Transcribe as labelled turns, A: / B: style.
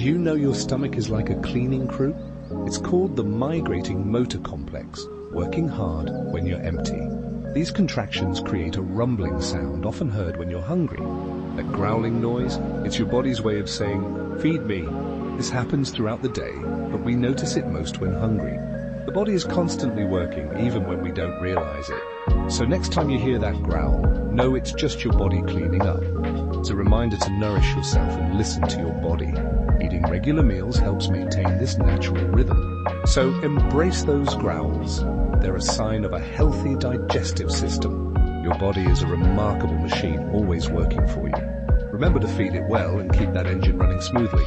A: you know your stomach is like a cleaning crew? It's called the migrating motor complex, working hard when you're empty. These contractions create a rumbling sound often heard when you're hungry. That growling noise, it's your body's way of saying, "Feed me." This happens throughout the day, but we notice it most when hungry. The body is constantly working, even when we don't realize it. So next time you hear that growl, know it's just your body cleaning up. It's a reminder to nourish yourself and listen to your body. Eating regular meals helps maintain this natural rhythm. So embrace those growls. They're a sign of a healthy digestive system. Your body is a remarkable machine, always working for you. Remember to feed it well and keep that engine running smoothly.